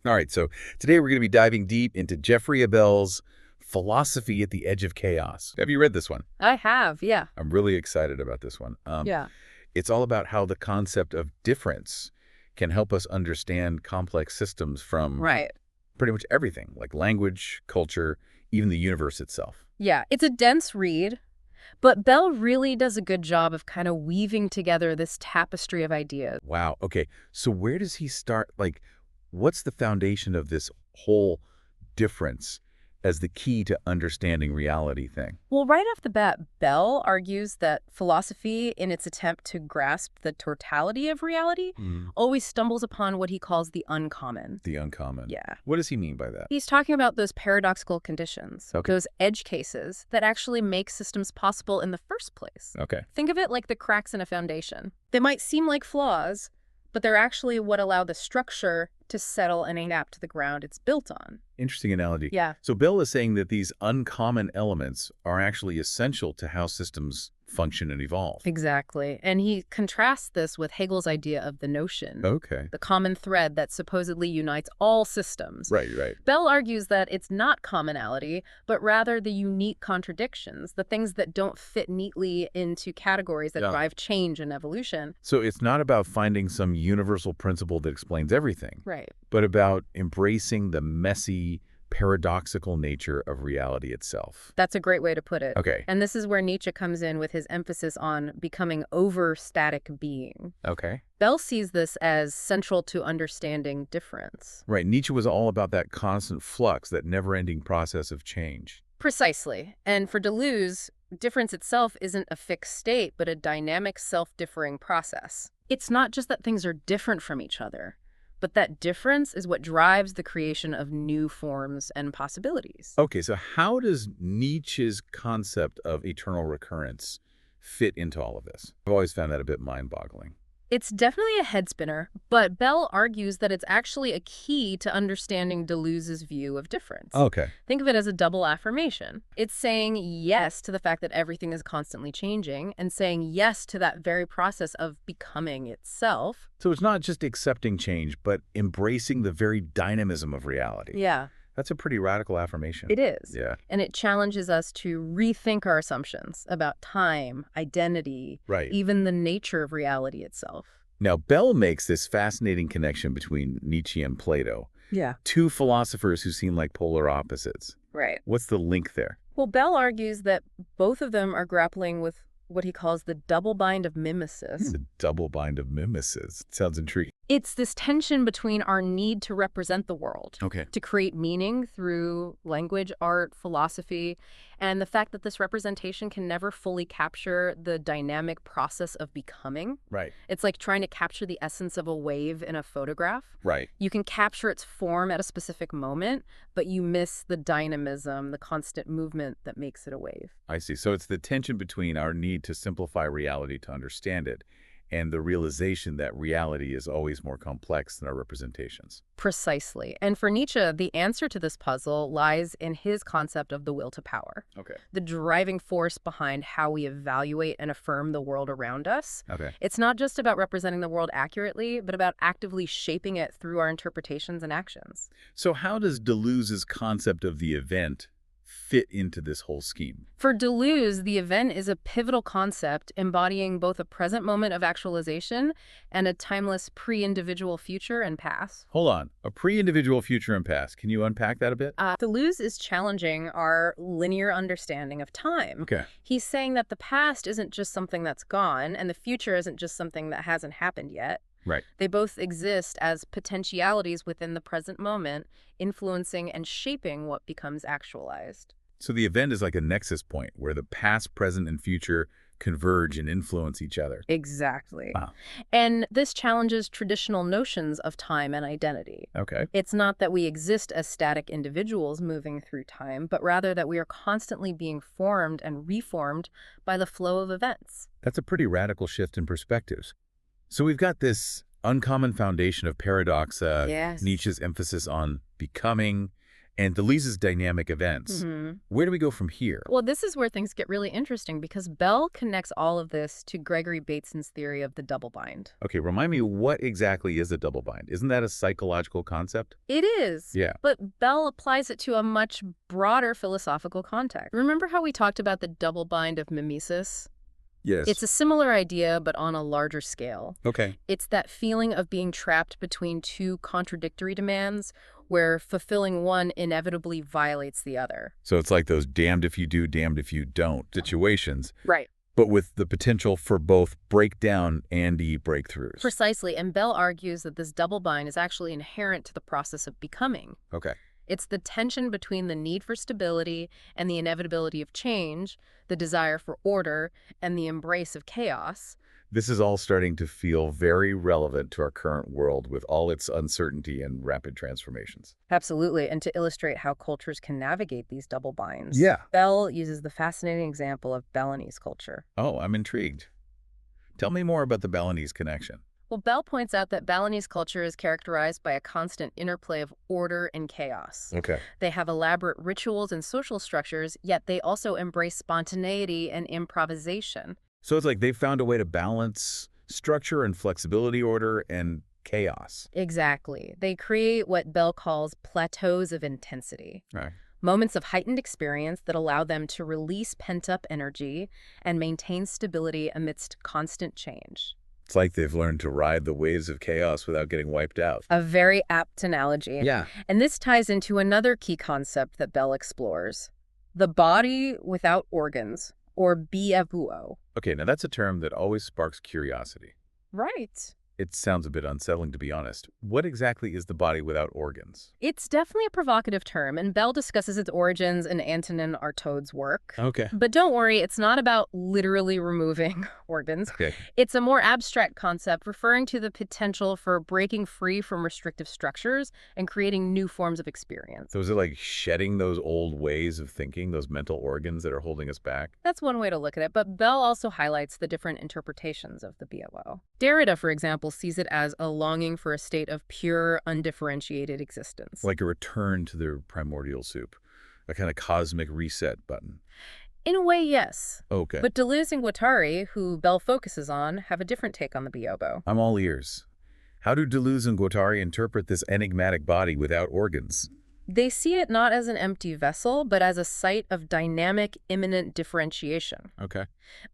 All right, so today we're going to be diving deep into Jeffrey Abel's Philosophy at the Edge of Chaos. Have you read this one? I have, yeah. I'm really excited about this one. Yeah. It's all about how the concept of difference can help us understand complex systems from Right. pretty much everything, like language, culture, even the universe itself. Yeah, it's a dense read, but Bell really does a good job of kind of weaving together this tapestry of ideas. Wow. Okay, so where does he start? Like, what's the foundation of this whole difference as the key to understanding reality thing? Well, right off the bat, Bell argues that philosophy, in its attempt to grasp the totality of reality, always stumbles upon what he calls the uncommon. The uncommon. Yeah. What does he mean by that? He's talking about those paradoxical conditions, Okay. those edge cases that actually make systems possible in the first place. Okay. Think of it like the cracks in a foundation. They might seem like flaws, but they're actually what allow the structure to settle and adapt to the ground it's built on. Interesting analogy. Yeah. So Bill is saying that these uncommon elements are actually essential to how systems function and evolve. Exactly. And he contrasts this with Hegel's idea of the notion, Okay. the common thread that supposedly unites all systems. Right. Bell argues that it's not commonality, but rather the unique contradictions, the things that don't fit neatly into categories that Yeah. drive change and evolution. So it's not about finding some universal principle that explains everything, Right. but about embracing the messy, paradoxical nature of reality itself. That's a great way to put it. Okay. And this is where Nietzsche comes in with his emphasis on becoming over static being. Okay. Bell sees this as central to understanding difference. Right. Nietzsche was all about that constant flux, that never-ending process of change. Precisely. And for Deleuze, difference itself isn't a fixed state, but a dynamic, self-differing process. It's not just that things are different from each other, but that difference is what drives the creation of new forms and possibilities. Okay, so how does Nietzsche's concept of eternal recurrence fit into all of this? I've always found that a bit mind-boggling. It's definitely a head spinner, but Bell argues that it's actually a key to understanding Deleuze's view of difference. Okay. Think of it as a double affirmation. It's saying yes to the fact that everything is constantly changing and saying yes to that very process of becoming itself. So it's not just accepting change, but embracing the very dynamism of reality. Yeah, That's a pretty radical affirmation. it is. Yeah. And it challenges us to rethink our assumptions about time, identity, Right. even the nature of reality itself. Now, Bell makes this fascinating connection between Nietzsche and Plato, Yeah. two philosophers who seem like polar opposites. Right. What's the link there? Well, Bell argues that both of them are grappling with what he calls the double bind of mimesis. The double bind of mimesis. Sounds intriguing. It's this tension between our need to represent the world, Okay. to create meaning through language, art, philosophy, and the fact that this representation can never fully capture the dynamic process of becoming. Right. It's like trying to capture the essence of a wave in a photograph. Right. You can capture its form at a specific moment, but you miss the dynamism, the constant movement that makes it a wave. I see. So it's the tension between our need to simplify reality to understand it and the realization that reality is always more complex than our representations. Precisely. And for Nietzsche, the answer to this puzzle lies in his concept of the will to power, Okay. the driving force behind how we evaluate and affirm the world around us. Okay. It's not just about representing the world accurately, but about actively shaping it through our interpretations and actions. So how does Deleuze's concept of the event fit into this whole scheme? For Deleuze, the event is a pivotal concept embodying both a present moment of actualization and a timeless pre-individual future and past. Hold on. A pre-individual future and past. Can you unpack that a bit? Deleuze is challenging our linear understanding of time. Okay. He's saying that the past isn't just something that's gone, and the future isn't just something that hasn't happened yet. Right. They both exist as potentialities within the present moment, influencing and shaping what becomes actualized. So the event is like a nexus point where the past, present, and future converge and influence each other. Exactly. Wow. And this challenges traditional notions of time and identity. Okay. It's not that we exist as static individuals moving through time, but rather that we are constantly being formed and reformed by the flow of events. That's a pretty radical shift in perspectives. So we've got this uncommon foundation of paradox, Yes. Nietzsche's emphasis on becoming, and Deleuze's dynamic events. Where do we go from here? Well, this is where things get really interesting because Bell connects all of this to Gregory Bateson's theory of the double bind. Okay, remind me, what exactly is a double bind? Isn't that a psychological concept? It is. Yeah. But Bell applies it to a much broader philosophical context. Remember how we talked about the double bind of mimesis? Yes. It's a similar idea, but on a larger scale. Okay. It's that feeling of being trapped between two contradictory demands where fulfilling one inevitably violates the other. So it's like those damned if you do, damned if you don't situations, Right. but with the potential for both breakdown and breakthroughs. Precisely, and Bell argues that this double bind is actually inherent to the process of becoming. Okay. It's the tension between the need for stability and the inevitability of change, the desire for order, and the embrace of chaos. This is all starting to feel very relevant to our current world with all its uncertainty and rapid transformations. Absolutely, and to illustrate how cultures can navigate these double binds, Yeah. Bell uses the fascinating example of Balinese culture. Oh, I'm intrigued. Tell me more about the Balinese connection. Well, Bell points out that Balinese culture is characterized by a constant interplay of order and chaos. Okay. They have elaborate rituals and social structures, yet they also embrace spontaneity and improvisation. So it's like they found a way to balance structure and flexibility, order, and chaos. Exactly. They create what Bell calls plateaus of intensity. Right. Moments of heightened experience that allow them to release pent-up energy and maintain stability amidst constant change. It's like they've learned to ride the waves of chaos without getting wiped out. A very apt analogy. Yeah. And this ties into another key concept that Bell explores, the body without organs, or biavuo. Okay, now that's a term that always sparks curiosity. Right. It sounds a bit unsettling, to be honest. What exactly is the body without organs? It's definitely a provocative term, and Bell discusses its origins in Antonin Artaud's work. Okay. But don't worry, it's not about literally removing organs. Okay. It's a more abstract concept referring to the potential for breaking free from restrictive structures and creating new forms of experience. So is it like shedding those old ways of thinking, those mental organs that are holding us back? That's one way to look at it, but Bell also highlights the different interpretations of the BOO. Derrida, for example, sees it as a longing for a state of pure, undifferentiated existence. Like a return to the primordial soup, a kind of cosmic reset button. In a way, yes. Okay. But Deleuze and Guattari, who Bell focuses on, have a different take on the BOO. I'm all ears. How do Deleuze and Guattari interpret this enigmatic body without organs? They see it not as an empty vessel, but as a site of dynamic, imminent differentiation. Okay.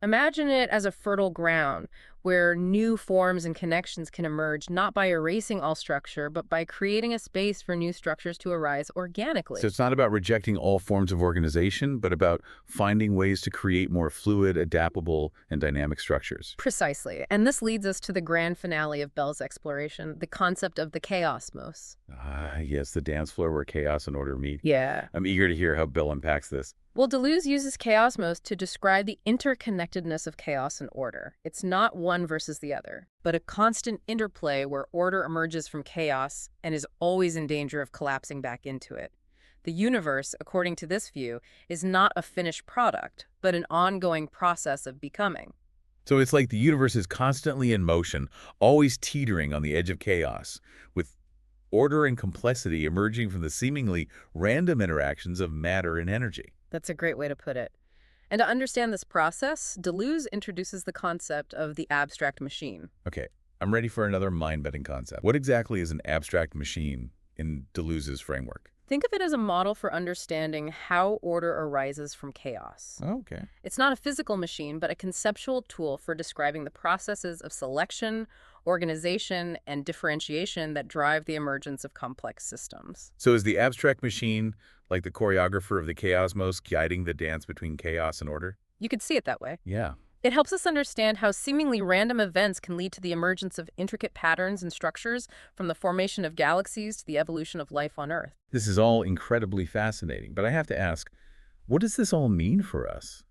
Imagine it as a fertile ground where new forms and connections can emerge not by erasing all structure, but by creating a space for new structures to arise organically. So it's not about rejecting all forms of organization, but about finding ways to create more fluid, adaptable, and dynamic structures. Precisely. And this leads us to the grand finale of Bell's exploration, the concept of the chaosmos. Ah, yes, the dance floor where chaos and order meet. Yeah. I'm eager to hear how Bell unpacks this. Well, Deleuze uses chaosmos to describe the interconnectedness of chaos and order. It's not one versus the other, but a constant interplay where order emerges from chaos and is always in danger of collapsing back into it. The universe, according to this view, is not a finished product, but an ongoing process of becoming. So it's like the universe is constantly in motion, always teetering on the edge of chaos, with order and complexity emerging from the seemingly random interactions of matter and energy. That's a great way to put it. And to understand this process, Deleuze introduces the concept of the abstract machine. Okay, I'm ready for another mind-bending concept. What exactly is an abstract machine in Deleuze's framework? Think of it as a model for understanding how order arises from chaos. Okay. It's not a physical machine, but a conceptual tool for describing the processes of selection, organization, and differentiation that drive the emergence of complex systems. So is the abstract machine like the choreographer of the chaosmos guiding the dance between chaos and order? You could see it that way. Yeah. It helps us understand how seemingly random events can lead to the emergence of intricate patterns and structures, from the formation of galaxies to the evolution of life on Earth. This is all incredibly fascinating, but I have to ask, what does this all mean for us?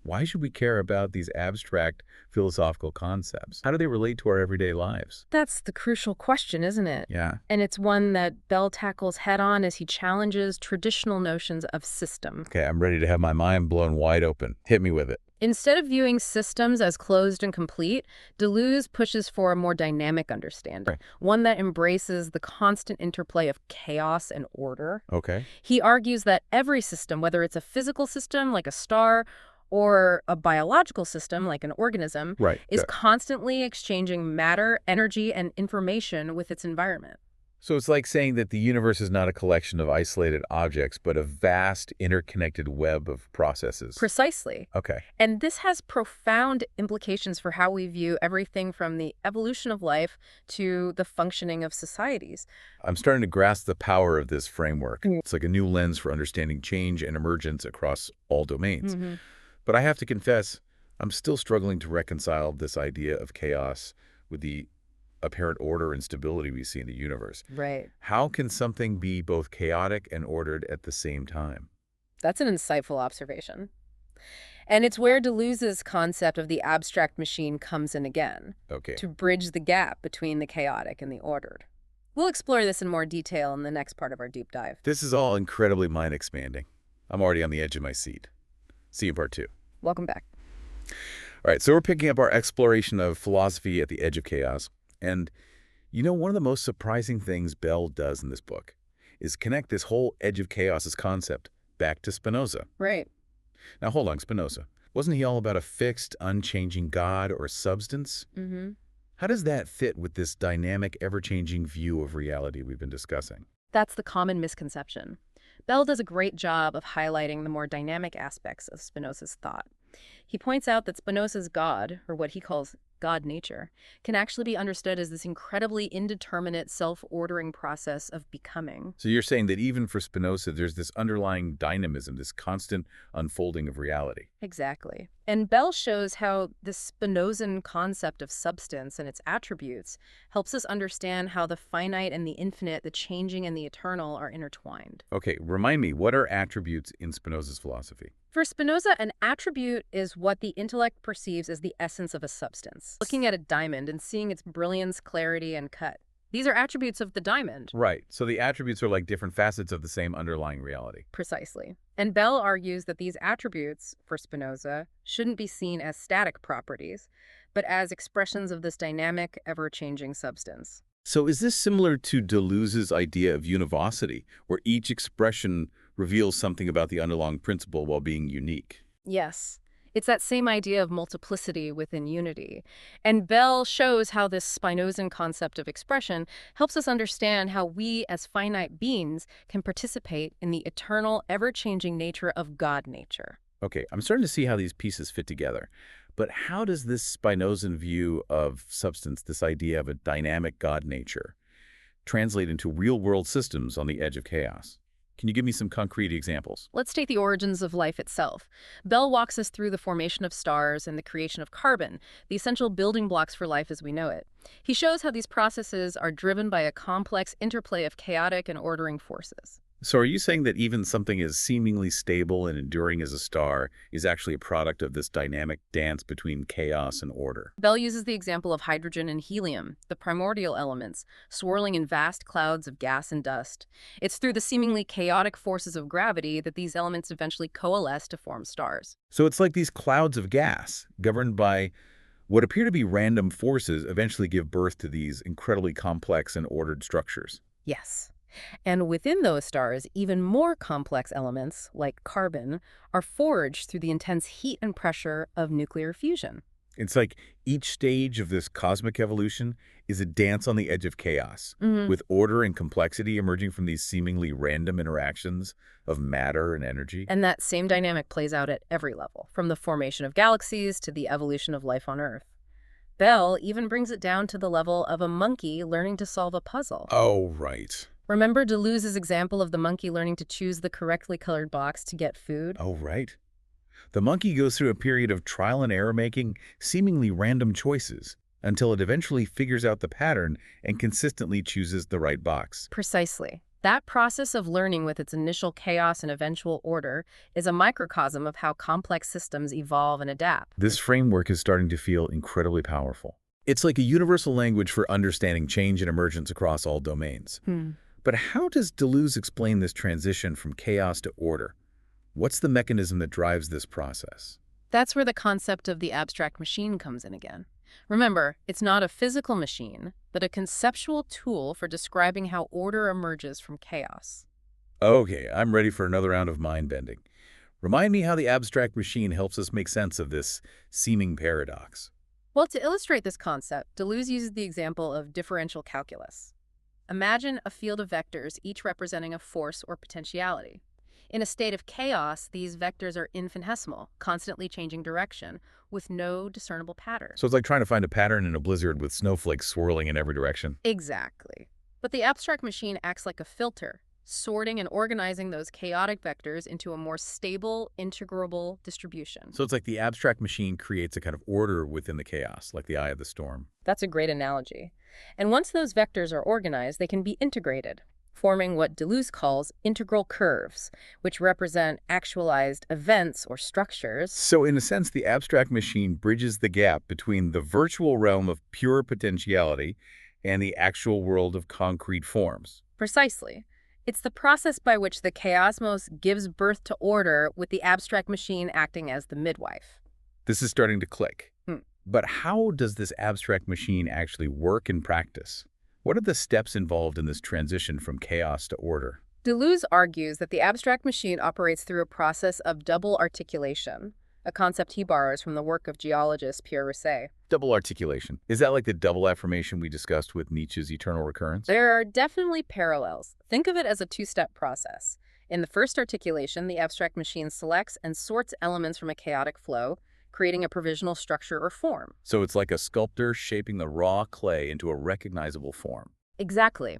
Why should we care about these abstract philosophical concepts? How do they relate to our everyday lives? That's the crucial question, isn't it? Yeah. And it's one that Bell tackles head-on as he challenges traditional notions of system. Okay, I'm ready to have my mind blown wide open. Hit me with it. Instead of viewing systems as closed and complete, Deleuze pushes for a more dynamic understanding, Right. one that embraces the constant interplay of chaos and order. Okay. He argues that every system, whether it's a physical system like a star or a biological system like an organism, Right. is constantly exchanging matter, energy, and information with its environment. So it's like saying that the universe is not a collection of isolated objects, but a vast interconnected web of processes. Precisely. Okay. And this has profound implications for how we view everything from the evolution of life to the functioning of societies. I'm starting to grasp the power of this framework. It's like a new lens for understanding change and emergence across all domains. But I have to confess, I'm still struggling to reconcile this idea of chaos with the apparent order and stability we see in the universe. Right. How can something be both chaotic and ordered at the same time? That's an insightful observation. And it's where Deleuze's concept of the abstract machine comes in again, Okay. to bridge the gap between the chaotic and the ordered. We'll explore this in more detail in the next part of our deep dive. This is all incredibly mind-expanding. I'm already on the edge of my seat. See you in part 2. Welcome back. All right, so we're picking up our exploration of philosophy at the edge of chaos. And, you know, one of the most surprising things Bell does in this book is connect this whole edge of chaos concept back to Spinoza. Right. Now, hold on, Spinoza. Wasn't he all about a fixed, unchanging God or substance? How does that fit with this dynamic, ever-changing view of reality we've been discussing? That's the common misconception. Bell does a great job of highlighting the more dynamic aspects of Spinoza's thought. He points out that Spinoza's God, or what he calls God nature, can actually be understood as this incredibly indeterminate self-ordering process of becoming. So you're saying that even for Spinoza, there's this underlying dynamism, this constant unfolding of reality. Exactly. And Bell shows how the Spinozan concept of substance and its attributes helps us understand how the finite and the infinite, the changing and the eternal, are intertwined. Okay, remind me, what are attributes in Spinoza's philosophy? For Spinoza, an attribute is what the intellect perceives as the essence of a substance. Looking at a diamond and seeing its brilliance, clarity, and cut. These are attributes of the diamond. Right, so the attributes are like different facets of the same underlying reality. Precisely. And Bell argues that these attributes, for Spinoza, shouldn't be seen as static properties, but as expressions of this dynamic, ever-changing substance. So is this similar to Deleuze's idea of univocity, where each expression reveals something about the underlying principle while being unique? Yes. It's that same idea of multiplicity within unity. And Bell shows how this Spinozan concept of expression helps us understand how we as finite beings can participate in the eternal, ever-changing nature of God nature. Okay, I'm starting to see how these pieces fit together. But how does this Spinozan view of substance, this idea of a dynamic God nature, translate into real-world systems on the edge of chaos? Can you give me some concrete examples? Let's take the origins of life itself. Bell walks us through the formation of stars and the creation of carbon, the essential building blocks for life as we know it. He shows how these processes are driven by a complex interplay of chaotic and ordering forces. So are you saying that even something as seemingly stable and enduring as a star is actually a product of this dynamic dance between chaos and order? Bell uses the example of hydrogen and helium, the primordial elements, swirling in vast clouds of gas and dust. It's through the seemingly chaotic forces of gravity that these elements eventually coalesce to form stars. So it's like these clouds of gas, governed by what appear to be random forces, eventually give birth to these incredibly complex and ordered structures. Yes. And within those stars, even more complex elements, like carbon, are forged through the intense heat and pressure of nuclear fusion. It's like each stage of this cosmic evolution is a dance on the edge of chaos, with order and complexity emerging from these seemingly random interactions of matter and energy. And that same dynamic plays out at every level, from the formation of galaxies to the evolution of life on Earth. Bell even brings it down to the level of a monkey learning to solve a puzzle. Oh, right. Remember Deleuze's example of the monkey learning to choose the correctly colored box to get food? Oh, right. The monkey goes through a period of trial and error making seemingly random choices until it eventually figures out the pattern and consistently chooses the right box. Precisely. That process of learning with its initial chaos and eventual order is a microcosm of how complex systems evolve and adapt. This framework is starting to feel incredibly powerful. It's like a universal language for understanding change and emergence across all domains. But how does Deleuze explain this transition from chaos to order? What's the mechanism that drives this process? That's where the concept of the abstract machine comes in again. Remember, it's not a physical machine, but a conceptual tool for describing how order emerges from chaos. Okay, I'm ready for another round of mind-bending. Remind me how the abstract machine helps us make sense of this seeming paradox. Well, to illustrate this concept, Deleuze uses the example of differential calculus. Imagine a field of vectors, each representing a force or potentiality. In a state of chaos, these vectors are infinitesimal, constantly changing direction, with no discernible pattern. So it's like trying to find a pattern in a blizzard with snowflakes swirling in every direction. Exactly. But the abstract machine acts like a filter, sorting and organizing those chaotic vectors into a more stable, integrable distribution. So it's like the abstract machine creates a kind of order within the chaos, like the eye of the storm. That's a great analogy. And once those vectors are organized, they can be integrated, forming what Deleuze calls integral curves, which represent actualized events or structures. So in a sense, the abstract machine bridges the gap between the virtual realm of pure potentiality and the actual world of concrete forms. Precisely. It's the process by which the chaosmos gives birth to order, with the abstract machine acting as the midwife. This is starting to click. But how does this abstract machine actually work in practice? What are the steps involved in this transition from chaos to order? Deleuze argues that the abstract machine operates through a process of double articulation, a concept he borrows from the work of geologist Pierre Rousset. Double articulation. Is that like the double affirmation we discussed with Nietzsche's eternal recurrence? There are definitely parallels. Think of it as a two-step process. In the first articulation, the abstract machine selects and sorts elements from a chaotic flow, creating a provisional structure or form. So it's like a sculptor shaping the raw clay into a recognizable form. Exactly.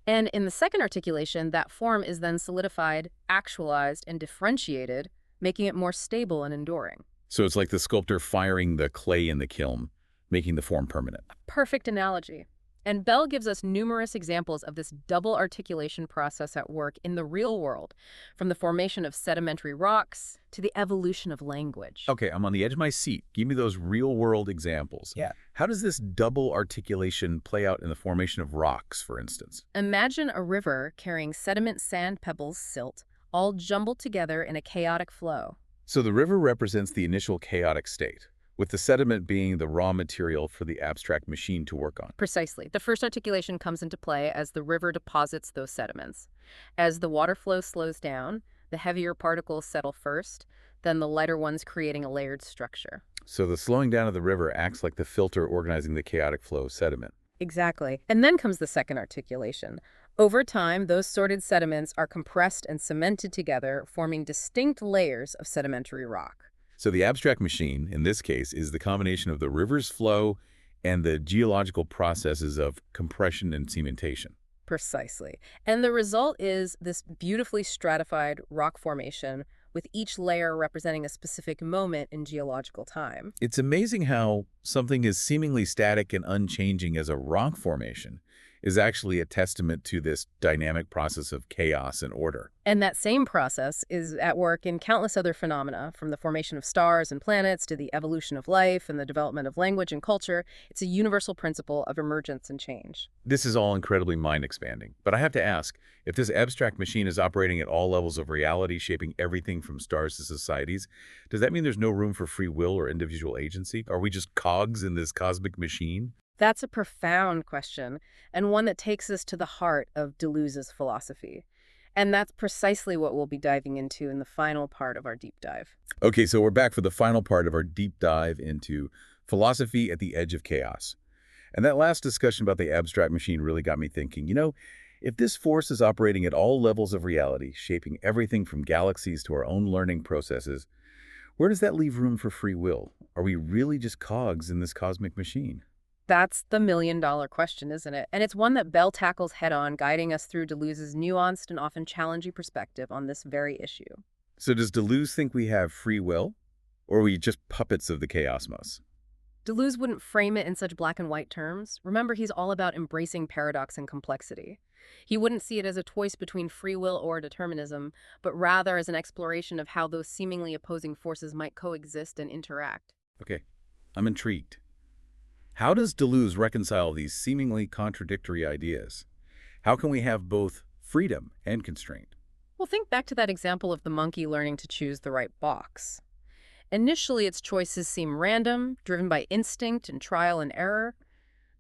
And in the second articulation, that form is then solidified, actualized, and differentiated, making it more stable and enduring. So it's like the sculptor firing the clay in the kiln, making the form permanent. Perfect analogy. And Bell gives us numerous examples of this double articulation process at work in the real world, from the formation of sedimentary rocks to the evolution of language. Okay, I'm on the edge of my seat. Give me those real-world examples. Yeah. How does this double articulation play out in the formation of rocks, for instance? Imagine a river carrying sediment, sand, pebbles, silt, all jumbled together in a chaotic flow. So the river represents the initial chaotic state, with the sediment being the raw material for the abstract machine to work on. Precisely. The first articulation comes into play as the river deposits those sediments. As the water flow slows down, the heavier particles settle first, then the lighter ones creating a layered structure. So the slowing down of the river acts like the filter organizing the chaotic flow of sediment. Exactly. And then comes the second articulation. Over time, those sorted sediments are compressed and cemented together, forming distinct layers of sedimentary rock. So the abstract machine, in this case, is the combination of the river's flow and the geological processes of compression and cementation. Precisely. And the result is this beautifully stratified rock formation, with each layer representing a specific moment in geological time. It's amazing how something as seemingly static and unchanging as a rock formation is actually a testament to this dynamic process of chaos and order. And that same process is at work in countless other phenomena, from the formation of stars and planets to the evolution of life and the development of language and culture. It's a universal principle of emergence and change. This is all incredibly mind-expanding, but I have to ask, if this abstract machine is operating at all levels of reality, shaping everything from stars to societies, does that mean there's no room for free will or individual agency? Are we just cogs in this cosmic machine? That's a profound question, and one that takes us to the heart of Deleuze's philosophy. And that's precisely what we'll be diving into in the final part of our deep dive. Okay, so we're back for the final part of our deep dive into philosophy at the edge of chaos. And that last discussion about the abstract machine really got me thinking, if this force is operating at all levels of reality, shaping everything from galaxies to our own learning processes, where does that leave room for free will? Are we really just cogs in this cosmic machine? That's the million-dollar question, isn't it? And it's one that Bell tackles head-on, guiding us through Deleuze's nuanced and often challenging perspective on this very issue. So does Deleuze think we have free will, or are we just puppets of the chaosmos? Deleuze wouldn't frame it in such black and white terms. Remember, he's all about embracing paradox and complexity. He wouldn't see it as a choice between free will or determinism, but rather as an exploration of how those seemingly opposing forces might coexist and interact. Okay, I'm intrigued. How does Deleuze reconcile these seemingly contradictory ideas? How can we have both freedom and constraint? Well, think back to that example of the monkey learning to choose the right box. Initially, its choices seem random, driven by instinct and trial and error.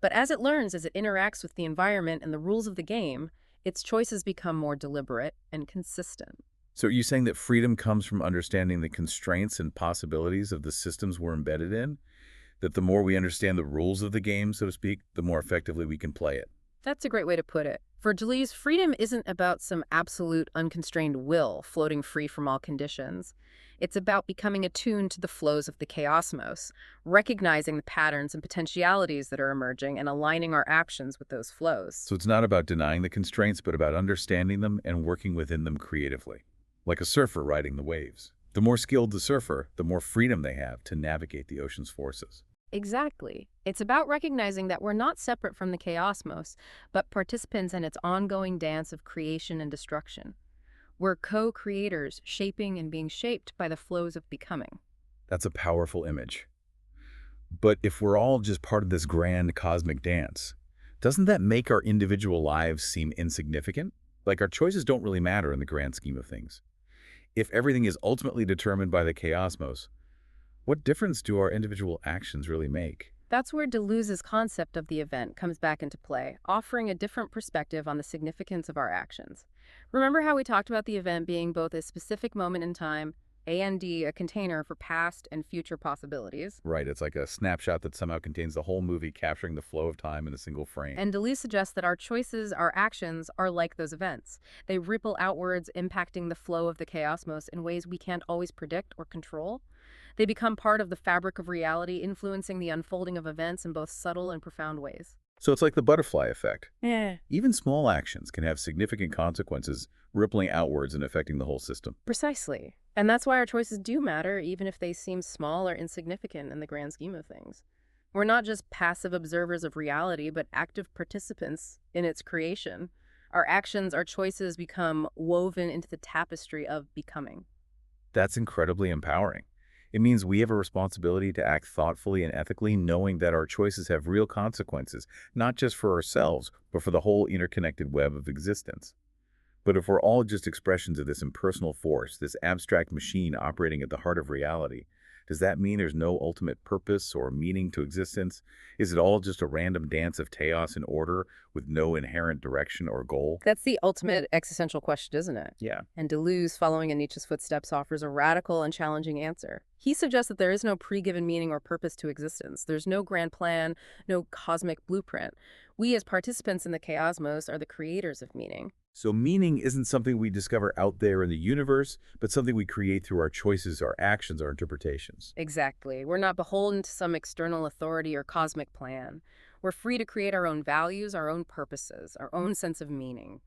But as it learns, as it interacts with the environment and the rules of the game, its choices become more deliberate and consistent. So are you saying that freedom comes from understanding the constraints and possibilities of the systems we're embedded in? That the more we understand the rules of the game, so to speak, the more effectively we can play it? That's a great way to put it. For Deleuze, freedom isn't about some absolute unconstrained will floating free from all conditions. It's about becoming attuned to the flows of the chaosmos, recognizing the patterns and potentialities that are emerging and aligning our actions with those flows. So it's not about denying the constraints, but about understanding them and working within them creatively. Like a surfer riding the waves. The more skilled the surfer, the more freedom they have to navigate the ocean's forces. Exactly. It's about recognizing that we're not separate from the chaosmos, but participants in its ongoing dance of creation and destruction. We're co-creators, shaping and being shaped by the flows of becoming. That's a powerful image. But if we're all just part of this grand cosmic dance, doesn't that make our individual lives seem insignificant? Like our choices don't really matter in the grand scheme of things. If everything is ultimately determined by the chaosmos, what difference do our individual actions really make? That's where Deleuze's concept of the event comes back into play, offering a different perspective on the significance of our actions. Remember how we talked about the event being both a specific moment in time and a container for past and future possibilities? Right, it's like a snapshot that somehow contains the whole movie, capturing the flow of time in a single frame. And Deleuze suggests that our choices, our actions, are like those events. They ripple outwards, impacting the flow of the chaosmos in ways we can't always predict or control. They become part of the fabric of reality, influencing the unfolding of events in both subtle and profound ways. So it's like the butterfly effect. Yeah. Even small actions can have significant consequences, rippling outwards and affecting the whole system. Precisely. And that's why our choices do matter, even if they seem small or insignificant in the grand scheme of things. We're not just passive observers of reality, but active participants in its creation. Our actions, our choices become woven into the tapestry of becoming. That's incredibly empowering. It means we have a responsibility to act thoughtfully and ethically, knowing that our choices have real consequences, not just for ourselves, but for the whole interconnected web of existence. But if we're all just expressions of this impersonal force, this abstract machine operating at the heart of reality, does that mean there's no ultimate purpose or meaning to existence? Is it all just a random dance of chaos and order with no inherent direction or goal? That's the ultimate existential question, isn't it? Yeah. And Deleuze, following in Nietzsche's footsteps, offers a radical and challenging answer. He suggests that there is no pre-given meaning or purpose to existence. There's no grand plan, no cosmic blueprint. We, as participants in the chaosmos, are the creators of meaning. So meaning isn't something we discover out there in the universe, but something we create through our choices, our actions, our interpretations. Exactly. We're not beholden to some external authority or cosmic plan. We're free to create our own values, our own purposes, our own sense of meaning.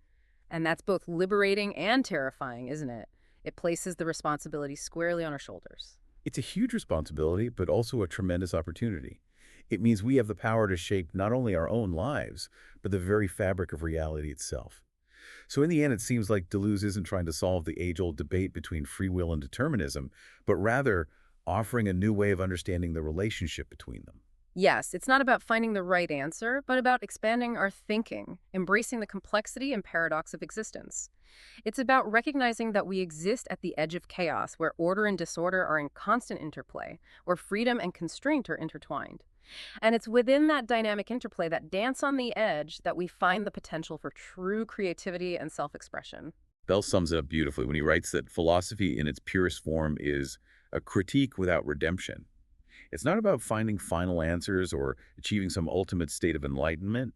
And that's both liberating and terrifying, isn't it? It places the responsibility squarely on our shoulders. It's a huge responsibility, but also a tremendous opportunity. It means we have the power to shape not only our own lives, but the very fabric of reality itself. So in the end, it seems like Deleuze isn't trying to solve the age-old debate between free will and determinism, but rather offering a new way of understanding the relationship between them. Yes, it's not about finding the right answer, but about expanding our thinking, embracing the complexity and paradox of existence. It's about recognizing that we exist at the edge of chaos, where order and disorder are in constant interplay, where freedom and constraint are intertwined. And it's within that dynamic interplay, that dance on the edge, that we find the potential for true creativity and self-expression. Bell sums it up beautifully when he writes that philosophy in its purest form is a critique without redemption. It's not about finding final answers or achieving some ultimate state of enlightenment.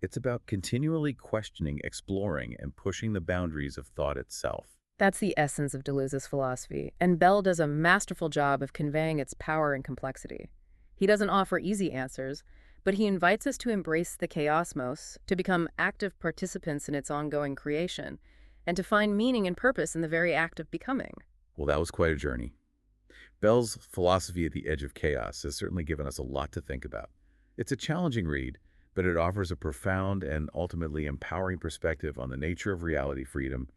It's about continually questioning, exploring, and pushing the boundaries of thought itself. That's the essence of Deleuze's philosophy, and Bell does a masterful job of conveying its power and complexity. He doesn't offer easy answers, but he invites us to embrace the chaosmos, to become active participants in its ongoing creation, and to find meaning and purpose in the very act of becoming. Well, that was quite a journey. Bell's Philosophy at the Edge of Chaos has certainly given us a lot to think about. It's a challenging read, but it offers a profound and ultimately empowering perspective on the nature of reality, freedom,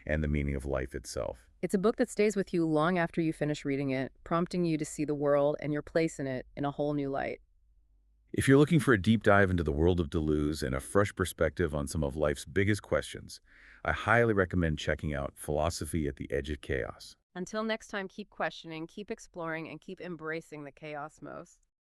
and the meaning of life itself. It's a book that stays with you long after you finish reading it, prompting you to see the world and your place in it in a whole new light. If you're looking for a deep dive into the world of Deleuze and a fresh perspective on some of life's biggest questions, I highly recommend checking out Philosophy at the Edge of Chaos. Until next time, keep questioning, keep exploring, and keep embracing the chaos most.